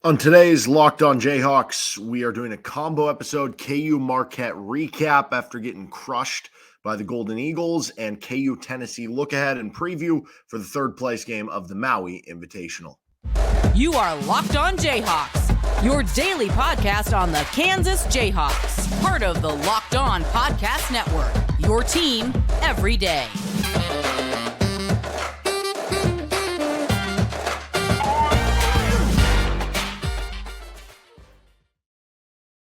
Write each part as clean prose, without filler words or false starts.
On today's Locked On Jayhawks, we are doing a combo episode, KU Marquette Recap after getting crushed by the Golden Eagles, and KU Tennessee look ahead and preview for the third place game of the Maui Invitational. You are Locked On Jayhawks, your daily podcast on the Kansas Jayhawks, part of the Locked On Podcast Network, your team every day.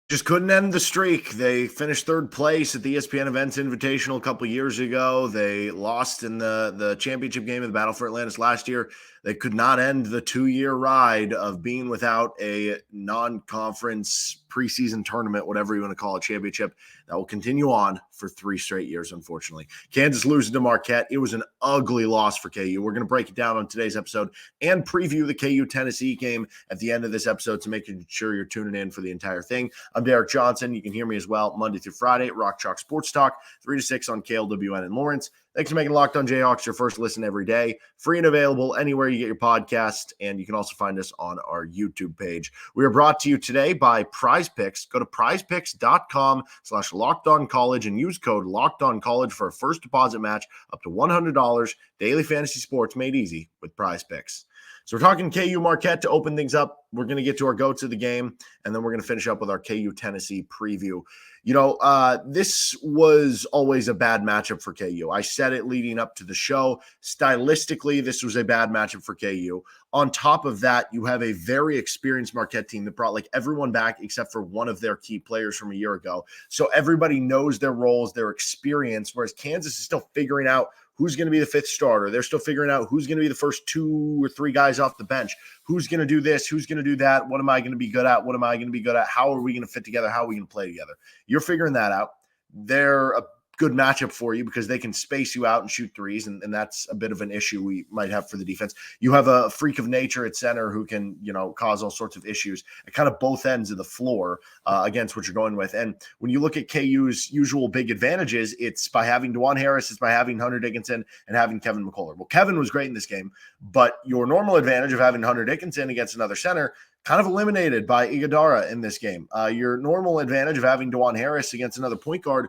Just couldn't end the streak. They finished third place at the ESPN Events Invitational a couple years ago. They lost in the championship game of the Battle for Atlantis last year. They could not end the 2-year ride of being without a non-conference preseason tournament, whatever you want to call it, championship. That will continue on for 3 straight years, unfortunately. Kansas losing to Marquette. It was an ugly loss for KU. We're going to break it down on today's episode and preview the KU Tennessee game at the end of this episode, so making sure you're tuning in for the entire thing. I'm Derek Johnson. You can hear me as well Monday through Friday at Rock Chalk Sports Talk, 3 to 6 on KLWN in Lawrence. Thanks for making Locked On Jayhawks your first listen every day. Free and available anywhere you get your podcast, and you can also find us on our YouTube page. We are brought to you today by Prize Picks. Go to prizepicks.com/LockedOnCollege and use code LockedOnCollege for a first deposit match up to $100. Daily fantasy sports made easy with Prize Picks. So we're talking KU Marquette to open things up. We're going to get to our goats of the game, and then we're going to finish up with our KU Tennessee preview. You know, this was always a bad matchup for KU. I said it leading up to the show. Stylistically, this was a bad matchup for KU. On top of that, you have a very experienced Marquette team that brought like everyone back except for one of their key players from a year ago. So everybody knows their roles, their experience, whereas Kansas is still figuring out who's going to be the fifth starter. They're still figuring out who's going to be the first 2 or 3 guys off the bench. Who's going to do this? Who's going to do that? What am I going to be good at? What am I going to be good at? How are we going to fit together? How are we going to play together? You're figuring that out. They're a good matchup for you because they can space you out and shoot threes, and that's a bit of an issue we might have for the defense. You have a freak of nature at center who can, cause all sorts of issues at kind of both ends of the floor against what you're going with. And when you look at KU's usual big advantages, it's by having DeJuan Harris, it's by having Hunter Dickinson, and having Kevin McCullar. Well, Kevin was great in this game, but your normal advantage of having Hunter Dickinson against another center kind of eliminated by Iguodala in this game. Your normal advantage of having DeJuan Harris against another point guard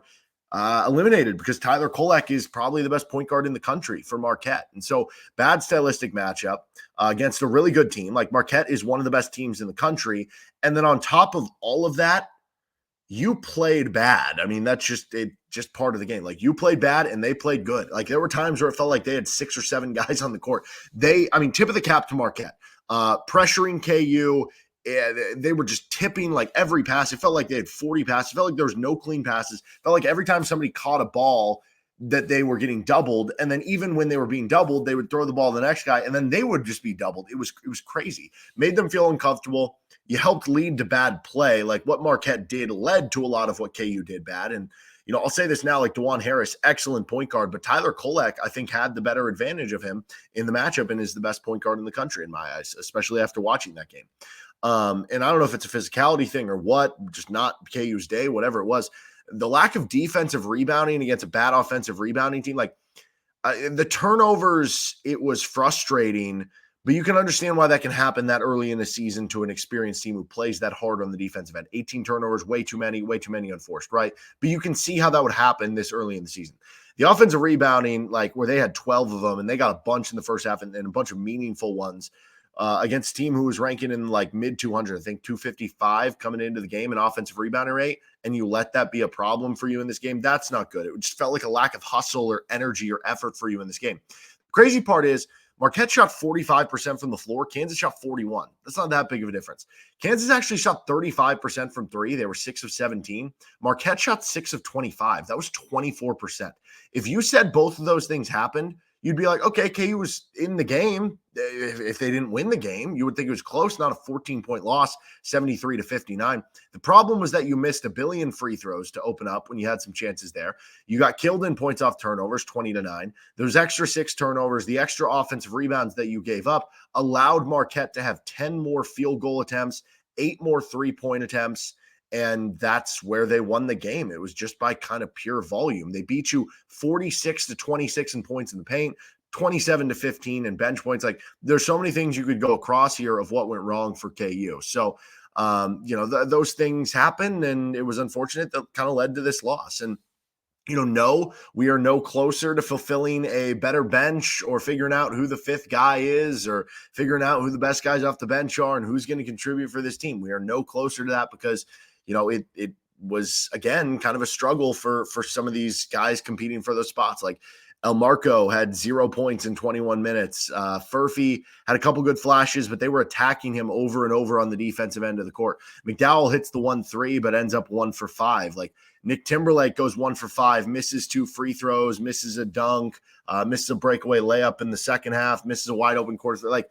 eliminated because Tyler Kolek is probably the best point guard in the country for Marquette. And so bad stylistic matchup against a really good team. Like Marquette is one of the best teams in the country. And then on top of all of that, you played bad. I mean, that's just part of the game. Like you played bad and they played good. Like there were times where it felt like they had 6 or 7 guys on the court. Tip of the cap to Marquette, pressuring KU. They were just tipping like every pass. It felt like they had 40 passes. It felt like there was no clean passes. It felt like every time somebody caught a ball that they were getting doubled. And then even when they were being doubled, they would throw the ball to the next guy and then they would just be doubled. It was crazy. Made them feel uncomfortable. You helped lead to bad play. Like what Marquette did led to a lot of what KU did bad. And, I'll say this now, like DeJuan Harris, excellent point guard, but Tyler Kolek, I think, had the better advantage of him in the matchup and is the best point guard in the country in my eyes, especially after watching that game. And I don't know if it's a physicality thing or what, just not KU's day, whatever it was. The lack of defensive rebounding against a bad offensive rebounding team, like the turnovers, it was frustrating, but you can understand why that can happen that early in the season to an experienced team who plays that hard on the defensive end. 18 turnovers, way too many unforced, right? But you can see how that would happen this early in the season. The offensive rebounding, like where they had 12 of them and they got a bunch in the first half and a bunch of meaningful ones, against a team who was ranking in like mid 200, I think 255 coming into the game in offensive rebounding rate, and you let that be a problem for you in this game, that's not good. It just felt like a lack of hustle or energy or effort for you in this game. Crazy part is Marquette shot 45% from the floor. Kansas shot 41. That's not that big of a difference. Kansas actually shot 35% from 3. They were 6 of 17. Marquette shot 6 of 25. That was 24%. If you said both of those things happened, you'd be like, okay, KU was in the game. If they didn't win the game, you would think it was close, not a 14-point loss, 73-59. The problem was that you missed a billion free throws to open up when you had some chances there. You got killed in points off turnovers, 20-9. Those extra 6 turnovers, the extra offensive rebounds that you gave up allowed Marquette to have 10 more field goal attempts, 8 more three-point attempts, and that's where they won the game. It was just by kind of pure volume. They beat you 46-26 in points in the paint, 27-15 and bench points. Like there's so many things you could go across here of what went wrong for KU. So, those things happened, and it was unfortunate that kind of led to this loss. And, no, we are no closer to fulfilling a better bench or figuring out who the fifth guy is or figuring out who the best guys off the bench are and who's going to contribute for this team. We are no closer to that because, it was, again, kind of a struggle for some of these guys competing for those spots. Like El Marco had 0 points in 21 minutes. Furphy had a couple good flashes, but they were attacking him over and over on the defensive end of the court. McDowell hits the 1-3, but ends up 1 for 5. Like Nick Timberlake goes 1 for 5, misses 2 free throws, misses a dunk, misses a breakaway layup in the second half, misses a wide open quarter. Like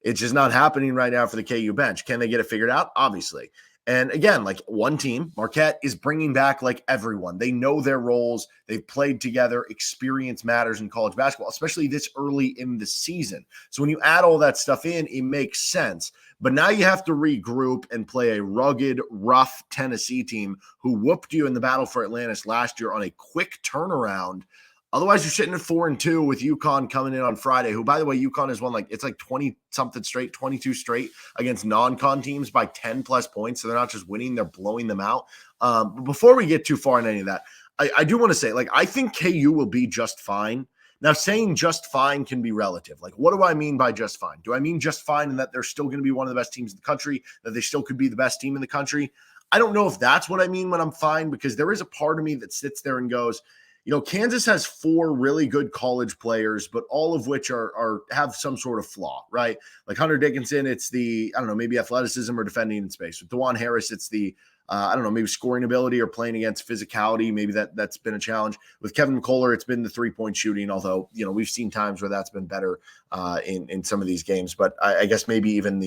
it's just not happening right now for the KU bench. Can they get it figured out? Obviously. And again, like one team, Marquette, is bringing back like everyone. They know their roles. They've played together. Experience matters in college basketball, especially this early in the season. So when you add all that stuff in, it makes sense. But now you have to regroup and play a rugged, rough Tennessee team who whooped you in the battle for Atlantis last year on a quick turnaround. Otherwise, you're sitting at 4-2 with UConn coming in on Friday, who, by the way, UConn has won it's like 20-something straight, 22 straight against non-con teams by 10-plus points. So they're not just winning, they're blowing them out. But before we get too far in any of that, I do want to say, I think KU will be just fine. Now, saying just fine can be relative. Like, what do I mean by just fine? Do I mean just fine in that they're still going to be one of the best teams in the country, that they still could be the best team in the country? I don't know if that's what I mean when I'm fine, because there is a part of me that sits there and goes, Kansas has 4 really good college players, but all of which have some sort of flaw, right? Like Hunter Dickinson, it's the, maybe athleticism or defending in space. With DeJuan Harris, it's the, maybe scoring ability or playing against physicality. Maybe that's been a challenge. With Kevin McCullar, it's been the 3-point shooting, although, we've seen times where that's been better in some of these games. But I guess maybe even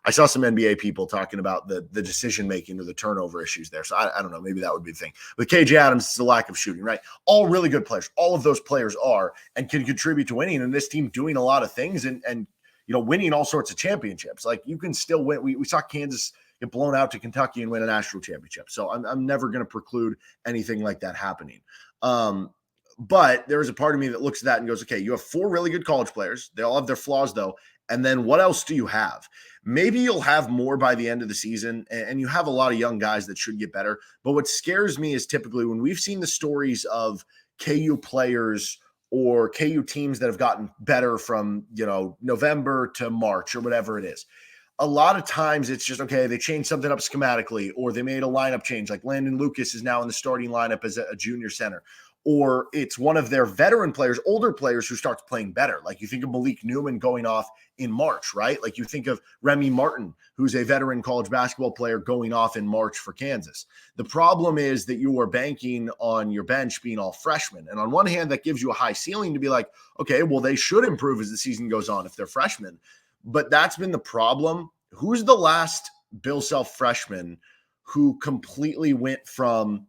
I saw some NBA people talking about the decision-making or the turnover issues there. So I don't know, maybe that would be the thing. With KJ Adams, it's the lack of shooting, right? All really good players. All of those players are and can contribute to winning. And this team doing a lot of things and winning all sorts of championships. Like you can still win. We saw Kansas get blown out to Kentucky and win a national championship. So I'm never going to preclude anything like that happening. But there is a part of me that looks at that and goes, okay, you have 4 really good college players. They all have their flaws though. And then what else do you have? Maybe you'll have more by the end of the season, and you have a lot of young guys that should get better. But what scares me is typically when we've seen the stories of KU players or KU teams that have gotten better from, November to March or whatever it is. A lot of times it's just, okay, they changed something up schematically, or they made a lineup change. Like Landon Lucas is now in the starting lineup as a junior center. Or it's one of their veteran players, older players, who starts playing better. Like you think of Malik Newman going off in March, right? Like you think of Remy Martin, who's a veteran college basketball player, going off in March for Kansas. The problem is that you are banking on your bench being all freshmen. And on one hand, that gives you a high ceiling to be like, okay, well, they should improve as the season goes on if they're freshmen. But that's been the problem. Who's the last Bill Self freshman who completely went from,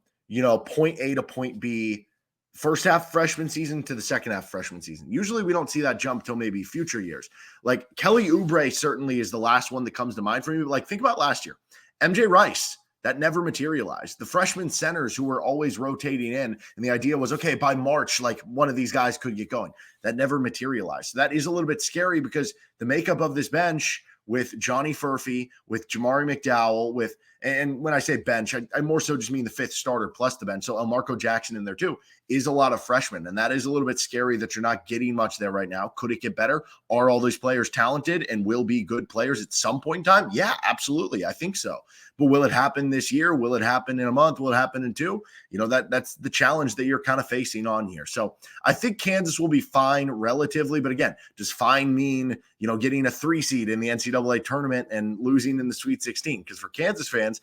point A to point B, first half freshman season to the second half freshman season? Usually we don't see that jump till maybe future years. Like Kelly Oubre certainly is the last one that comes to mind for me. But like, think about last year. MJ Rice, that never materialized. The freshman centers who were always rotating in, and the idea was, okay, by March, like one of these guys could get going. That never materialized. So that is a little bit scary because the makeup of this bench with Johnny Furphy, with Jamari McDowell, and when I say bench, I more so just mean the 5th starter plus the bench. So Elmarco Jackson in there too is a lot of freshmen. And that is a little bit scary that you're not getting much there right now. Could it get better? Are all these players talented and will be good players at some point in time? Yeah, absolutely. I think so. But will it happen this year? Will it happen in a month? Will it happen in 2? That's the challenge that you're kind of facing on here. So I think Kansas will be fine relatively. But again, does fine mean, getting a 3 seed in the NCAA tournament and losing in the Sweet 16? Because for Kansas fans,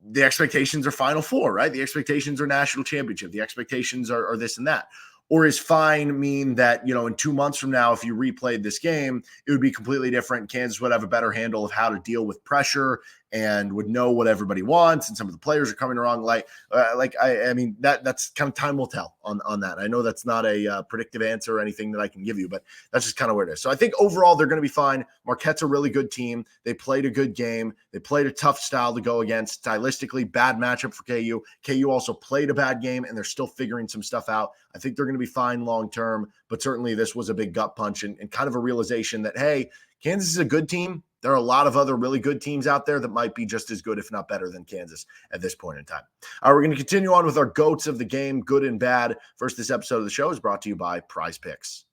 the expectations are Final Four, right? The expectations are national championship. The expectations are this and that. Or is fine mean that, in 2 months from now, if you replayed this game, it would be completely different. Kansas would have a better handle of how to deal with pressure and would know what everybody wants, and some of the players are coming wrong. I mean, that's kind of time will tell on that. I know that's not a predictive answer or anything that I can give you, but that's just kind of where it is. So I think overall they're going to be fine. Marquette's a really good team. They played a good game. They played a tough style to go against. Stylistically, bad matchup for KU. KU also played a bad game, and they're still figuring some stuff out. I think they're going to be fine long term, but certainly this was a big gut punch and kind of a realization that, hey, Kansas is a good team. There are a lot of other really good teams out there that might be just as good, if not better, than Kansas at this point in time. All right, we're going to continue on with our GOATs of the game, good and bad. First, this episode of the show is brought to you by Prize Picks.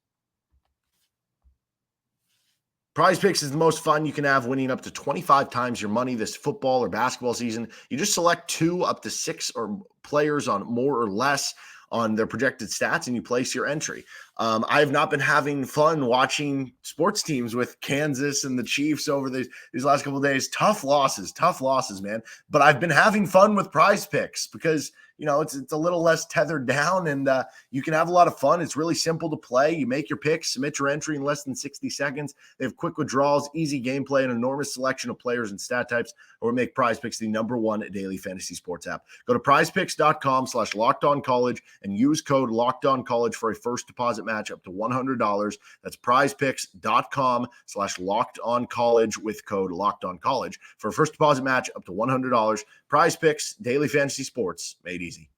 Prize Picks is the most fun you can have, winning up to 25 times your money this football or basketball season. You just select 2 up to 6 or players on more or less on their projected stats, and you place your entry. I have not been having fun watching sports teams with Kansas and the Chiefs over these last couple of days. Tough losses, man. But I've been having fun with Prize Picks because, you know, it's a little less tethered down, and you can have a lot of fun. It's really simple to play. You make your picks, submit your entry in less than 60 seconds. They have quick withdrawals, easy gameplay, an enormous selection of players and stat types, or make Prize Picks the #1 daily fantasy sports app. Go to prizepicks.com/lockedoncollege and use code LOCKEDONCollege for a first deposit match up to $100. That's prizepicks.com/lockedoncollege with code LOCKEDONCollege for a first deposit match up to $100. Prize Picks, daily fantasy sports made easy.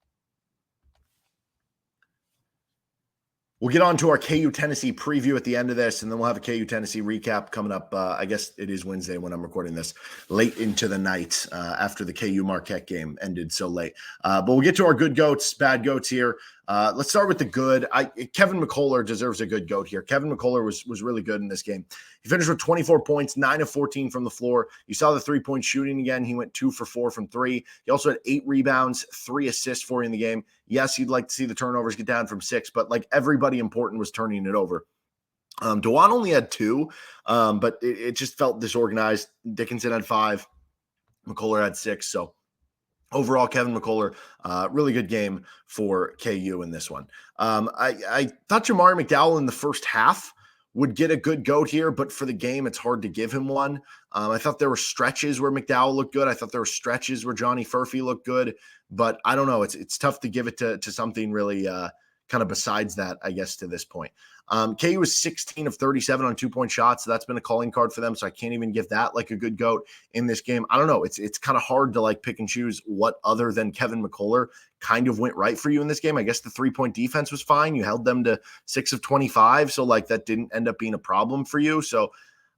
We'll get on to our KU Tennessee preview at the end of this, and then we'll have a KU Tennessee recap coming up. I guess it is Wednesday when I'm recording this, late into the night after the KU Marquette game ended so late. But we'll get to our good goats, bad goats here. Let's start with the good. Kevin McCullar deserves a good goat here. Kevin McCullar was really good in this game. He finished with 24 points, 9 of 14 from the floor. You saw the three-point shooting again. He went 2 for 4 from 3. He also had 8 rebounds, 3 assists for you in the game. Yes, you'd like to see the turnovers get down from 6, but like everybody important was turning it over. DeJuan only had 2, but it just felt disorganized. Dickinson had 5. McCullar had 6, so overall, Kevin McCullar, really good game for KU in this one. I thought Jamari McDowell in the first half would get a good goat here, but for the game, it's hard to give him one. I thought there were stretches where McDowell looked good. I thought there were stretches where Johnny Furphy looked good, but I don't know. It's tough to give it to something really kind of besides that, I guess, to this point. KU was 16 of 37 on 2-point shots. So that's been a calling card for them. So I can't even give that like a good goat in this game. I don't know. It's kind of hard to like pick and choose what other than Kevin McCullar kind of went right for you in this game. I guess the 3-point defense was fine. You held them to 6 of 25. So like that didn't end up being a problem for you. So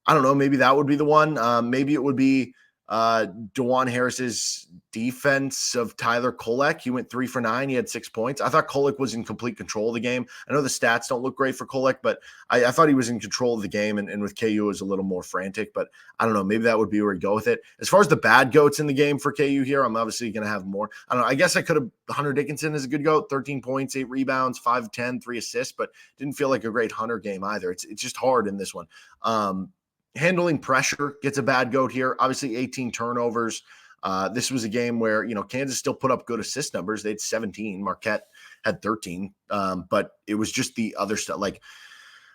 I don't know. Maybe that would be the one. Maybe it would be DeJuan Harris's defense of Tyler Kolek. He went 3 for 9. He had 6 points. I thought Kolek was in complete control of the game. I know the stats don't look great for Kolek, but I thought he was in control of the game, and with KU it was a little more frantic, but I don't know. Maybe that would be where we go with it. As far as the bad goats in the game for KU here, I'm obviously going to have more. I don't know. I guess I could have Hunter Dickinson as a good goat, 13 points, 8 rebounds, 5 of 10, 3 assists, but didn't feel like a great Hunter game either. It's just hard in this one. Handling pressure gets a bad goat here. Obviously, 18 turnovers. This was a game where, you know, Kansas still put up good assist numbers. They had 17. Marquette had 13. But it was just the other stuff. Like,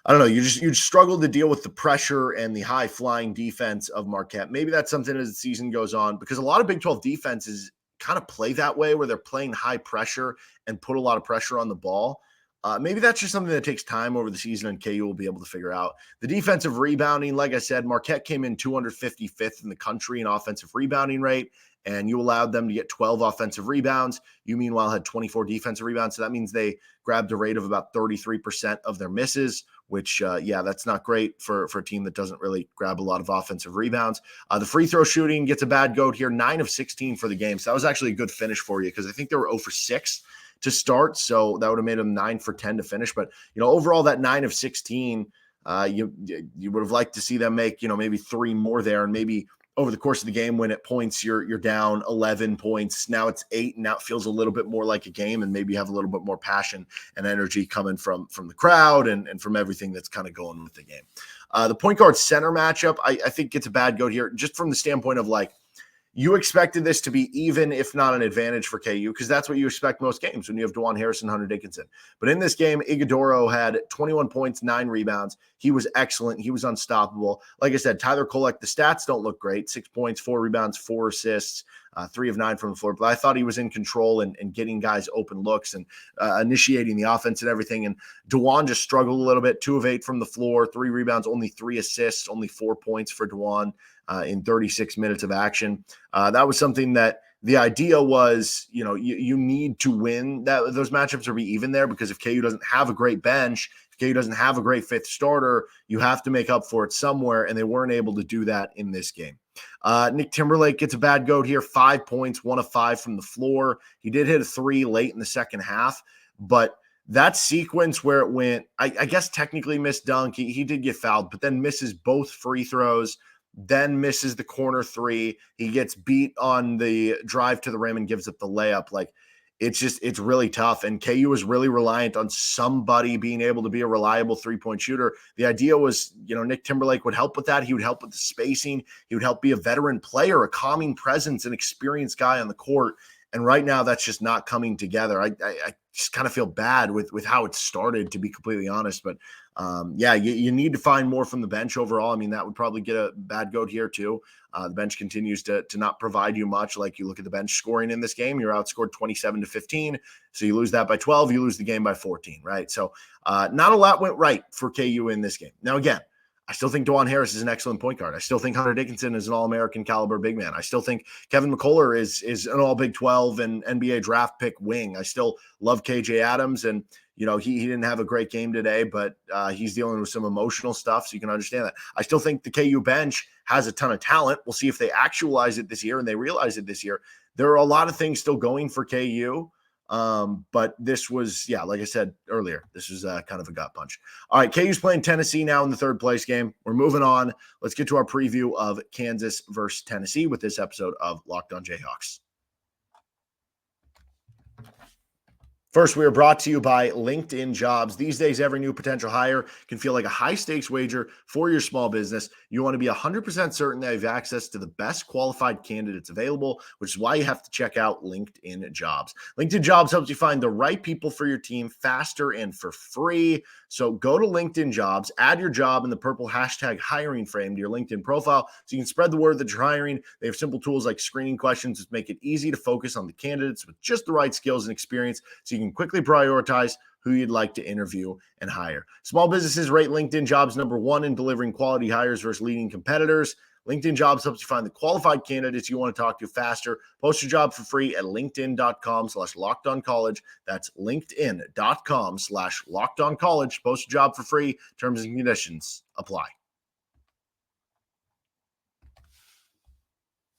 I don't know. You struggle to deal with the pressure and the high flying defense of Marquette. Maybe that's something as the season goes on, because a lot of Big 12 defenses kind of play that way, where they're playing high pressure and put a lot of pressure on the ball. Maybe that's just something that takes time over the season, and KU will be able to figure out. The defensive rebounding, like I said, Marquette came in 255th in the country in offensive rebounding rate, and you allowed them to get 12 offensive rebounds. You, meanwhile, had 24 defensive rebounds, so that means they grabbed a rate of about 33% of their misses, which, that's not great for a team that doesn't really grab a lot of offensive rebounds. The free throw shooting gets a bad goat here, 9 of 16 for the game, so that was actually a good finish for you, because I think they were 0 for 6 to start, so that would have made them 9 for 10 to finish. But, you know, overall, that 9 of 16, you would have liked to see them make, you know, maybe 3 more there, and maybe over the course of the game, when at points you're down 11 points, now it's 8, and now it feels a little bit more like a game, and maybe you have a little bit more passion and energy coming from the crowd and from everything that's kind of going with the game. The point guard center matchup, I think gets a bad goat here, just from the standpoint of like, you expected this to be even, if not an advantage for KU, because that's what you expect most games when you have DeJuan Harris and Hunter Dickinson. But in this game, Iguodaro had 21 points, 9 rebounds. he was excellent. He was unstoppable. Like I said, Tyler Kolek, the stats don't look great. 6 points, 4 rebounds, 4 assists, 3 of 9 from the floor. But I thought he was in control and getting guys open looks and initiating the offense and everything. And DeJuan just struggled a little bit. 2 of 8 from the floor, 3 rebounds, only 3 assists, only 4 points for DeJuan in 36 minutes of action. That was something that the idea was, you need to win those matchups or be even there, because if KU doesn't have a great bench, if KU doesn't have a great fifth starter, you have to make up for it somewhere, and they weren't able to do that in this game. Nick Timberlake gets a bad goat here, 5 points, 1 of 5 from the floor. He did hit a 3 late in the second half, but that sequence where it went, I guess technically missed dunk. He did get fouled, but then misses both free throws, then misses the corner 3. He gets beat on the drive to the rim and gives up the layup. Like, it's really tough. And KU is really reliant on somebody being able to be a reliable 3-point shooter. The idea was, Nick Timberlake would help with that. He would help with the spacing. He would help be a veteran player, a calming presence, an experienced guy on the court. And right now that's just not coming together. I just kind of feel bad with how it started, to be completely honest. But you need to find more from the bench overall. I mean, that would probably get a bad goat here too. The bench continues to not provide you much. Like, you look at the bench scoring in this game, you're outscored 27-15. So you lose that by 12, you lose the game by 14, right? So not a lot went right for KU in this game. Now, again, I still think DeJuan Harris is an excellent point guard. I still think Hunter Dickinson is an All-American caliber big man. I still think Kevin McCullar is an All-Big 12 and NBA draft pick wing. I still love KJ Adams, and he didn't have a great game today, but he's dealing with some emotional stuff, so you can understand that. I still think the KU bench has a ton of talent. We'll see if they actualize it this year and they realize it this year. There are a lot of things still going for KU. But this was, like I said earlier, this was kind of a gut punch. All right, KU's playing Tennessee now in the third place game. We're moving on. Let's get to our preview of Kansas versus Tennessee with this episode of Locked On Jayhawks. First, we are brought to you by LinkedIn Jobs. These days, every new potential hire can feel like a high-stakes wager for your small business. You want to be 100% certain that you have access to the best qualified candidates available, which is why you have to check out LinkedIn Jobs. LinkedIn Jobs helps you find the right people for your team faster and for free. So go to LinkedIn Jobs, add your job in the purple hashtag hiring frame to your LinkedIn profile so you can spread the word that you're hiring. They have simple tools like screening questions that make it easy to focus on the candidates with just the right skills and experience so you can quickly prioritize who you'd like to interview and hire. Small businesses rate LinkedIn Jobs number 1 in delivering quality hires versus leading competitors. LinkedIn Jobs helps you find the qualified candidates you want to talk to faster. Post your job for free at linkedin.com/lockedoncollege. That's linkedin.com/lockedoncollege. Post your job for free. Terms and conditions apply.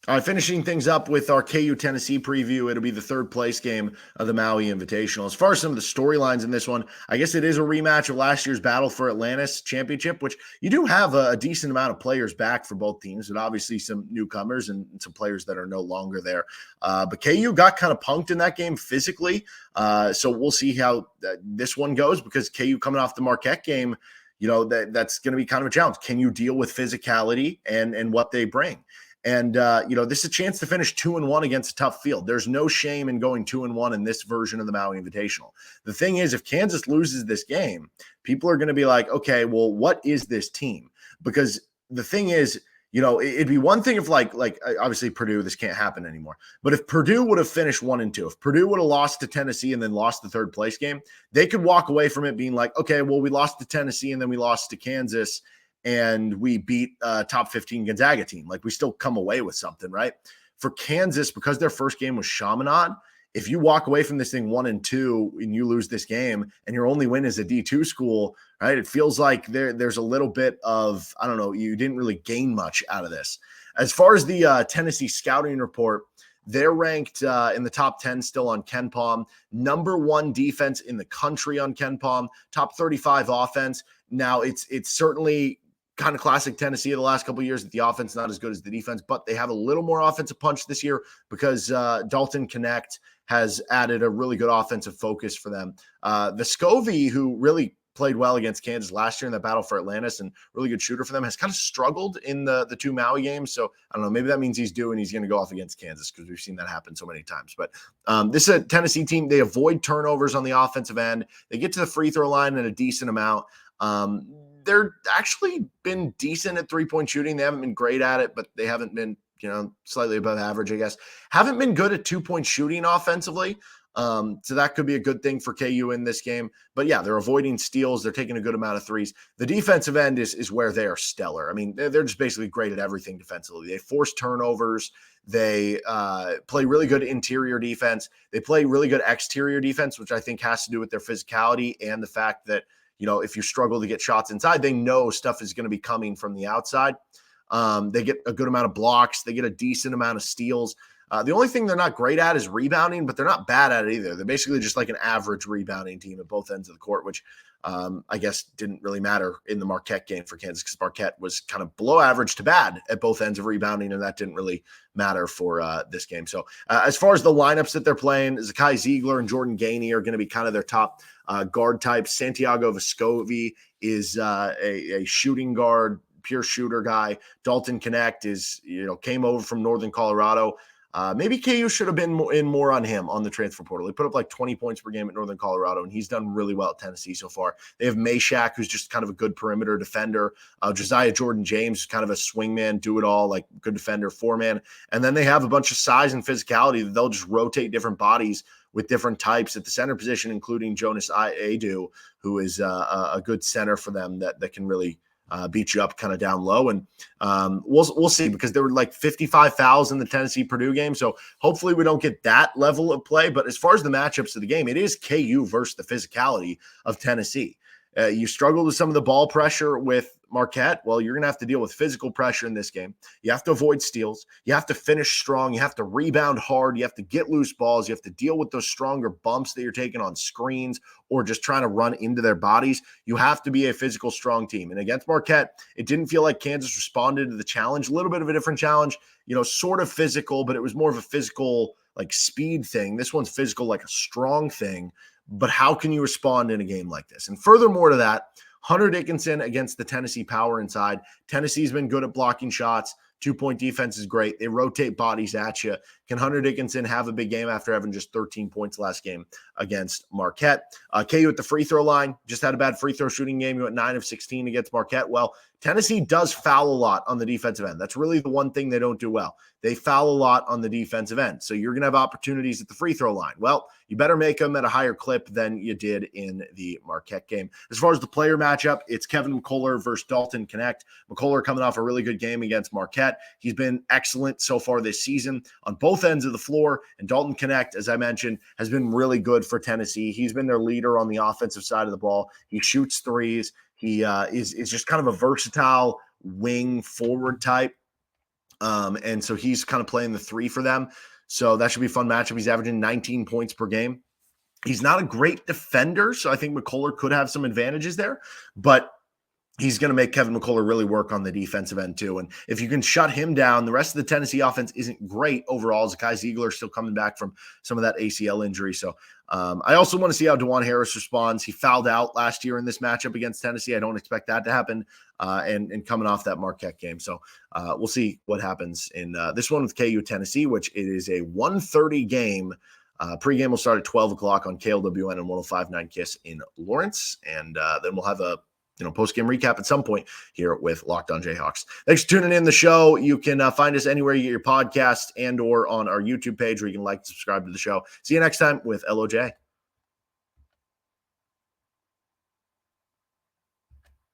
All right, finishing things up with our KU Tennessee preview. It'll be the third place game of the Maui Invitational. As far as some of the storylines in this one, I guess it is a rematch of last year's battle for Atlantis championship, which you do have a decent amount of players back for both teams, and obviously some newcomers and some players that are no longer there. But KU got kind of punked in that game physically. So we'll see how this one goes, because KU coming off the Marquette game, that's going to be kind of a challenge. Can you deal with physicality and what they bring? And, this is a chance to finish 2-1 against a tough field. There's no shame in going 2-1 in this version of the Maui Invitational. The thing is, if Kansas loses this game, people are going to be like, okay, well, what is this team? Because the thing is, it'd be one thing if like obviously Purdue, this can't happen anymore. But if Purdue would have finished 1-2, if Purdue would have lost to Tennessee and then lost the third place game, they could walk away from it being like, okay, well, we lost to Tennessee and then we lost to Kansas, and we beat a top 15 Gonzaga team. Like, we still come away with something, right? For Kansas, because their first game was Chaminade, if you walk away from this thing 1-2 and you lose this game and your only win is a D2 school, right? It feels like there's a little bit of, I don't know, you didn't really gain much out of this. As far as the Tennessee scouting report, they're ranked in the top 10 still on KenPom, number 1 defense in the country on KenPom, top 35 offense. Now, it's certainly kind of classic Tennessee of the last couple of years that the offense is not as good as the defense, but they have a little more offensive punch this year because Dalton Connect has added a really good offensive focus for them. Vescovi, who really played well against Kansas last year in that battle for Atlantis and really good shooter for them, has kind of struggled in the 2 Maui games. So I don't know, maybe that means he's due and he's going to go off against Kansas, because we've seen that happen so many times. But this is a Tennessee team. They avoid turnovers on the offensive end. They get to the free throw line in a decent amount. they're actually been decent at 3-point shooting. They haven't been great at it, but they haven't been, slightly above average, I guess. Haven't been good at 2-point shooting offensively. So that could be a good thing for KU in this game. But yeah, they're avoiding steals. They're taking a good amount of threes. The defensive end is where they are stellar. I mean, they're just basically great at everything defensively. They force turnovers. They play really good interior defense. They play really good exterior defense, which I think has to do with their physicality and the fact that, if you struggle to get shots inside, they know stuff is going to be coming from the outside. They get a good amount of blocks. They get a decent amount of steals. The only thing they're not great at is rebounding, but they're not bad at it either. They're basically just like an average rebounding team at both ends of the court, which I guess didn't really matter in the Marquette game for Kansas because Marquette was kind of below average to bad at both ends of rebounding, and that didn't really matter for this game. So as far as the lineups that they're playing, Zakai Ziegler and Jordan Gainey are going to be kind of their top guard types. Santiago Vescovi is a shooting guard, pure shooter guy. Dalton Connect is, came over from Northern Colorado. Maybe KU should have been more on him on the transfer portal. He put up like 20 points per game at Northern Colorado, and he's done really well at Tennessee so far. They have Meshack, who's just kind of a good perimeter defender. Josiah Jordan-James, who's kind of a swingman, do-it-all, like good defender, four-man. And then they have a bunch of size and physicality that they'll just rotate different bodies with different types at the center position, including Jonas Adu, who is a good center for them that can really beat you up kind of down low. And we'll see, because there were like 55 fouls in the Tennessee-Purdue game. So hopefully we don't get that level of play. But as far as the matchups of the game, it is KU versus the physicality of Tennessee. You struggled with some of the ball pressure with Marquette. Well, you're going to have to deal with physical pressure in this game. You have to avoid steals. You have to finish strong. You have to rebound hard. You have to get loose balls. You have to deal with those stronger bumps that you're taking on screens or just trying to run into their bodies. You have to be a physical, strong team. And against Marquette, it didn't feel like Kansas responded to the challenge. A little bit of a different challenge, sort of physical, but it was more of a physical, like speed thing. This one's physical, like a strong thing. But how can you respond in a game like this? And furthermore to that, Hunter Dickinson against the Tennessee power inside. Tennessee's been good at blocking shots. 2-point defense is great. They rotate bodies at you. Can Hunter Dickinson have a big game after having just 13 points last game against Marquette? KU at the free throw line just had a bad free throw shooting game. You went 9 of 16 against Marquette. Well, Tennessee does foul a lot on the defensive end. That's really the one thing they don't do well. They foul a lot on the defensive end. So you're going to have opportunities at the free throw line. Well, you better make them at a higher clip than you did in the Marquette game. As far as the player matchup, it's Kevin McCullar versus Dalton Connect. McCullar coming off a really good game against Marquette. He's been excellent so far this season on both ends of the floor. And Dalton Connect, as I mentioned, has been really good for Tennessee. He's been their leader on the offensive side of the ball. He shoots threes. He is just kind of a versatile wing forward type. And so he's kind of playing the three for them. So that should be a fun matchup. He's averaging 19 points per game. He's not a great defender, so I think McCullar could have some advantages there. But he's going to make Kevin McCullar really work on the defensive end too. And if you can shut him down, the rest of the Tennessee offense isn't great overall. Zakai Ziegler still coming back from some of that ACL injury. So I also want to see how DeJuan Harris responds. He fouled out last year in this matchup against Tennessee. I don't expect that to happen. And coming off that Marquette game. So we'll see what happens in this one with KU Tennessee, which it is a 1:30 game. Pregame will start at 12 o'clock on KLWN and 105.9 KISS in Lawrence. And then we'll have a post-game recap at some point here with Locked On Jayhawks. Thanks for tuning in the show. You can find us anywhere you get your podcast and or on our YouTube page where you can like and subscribe to the show. See you next time with LOJ.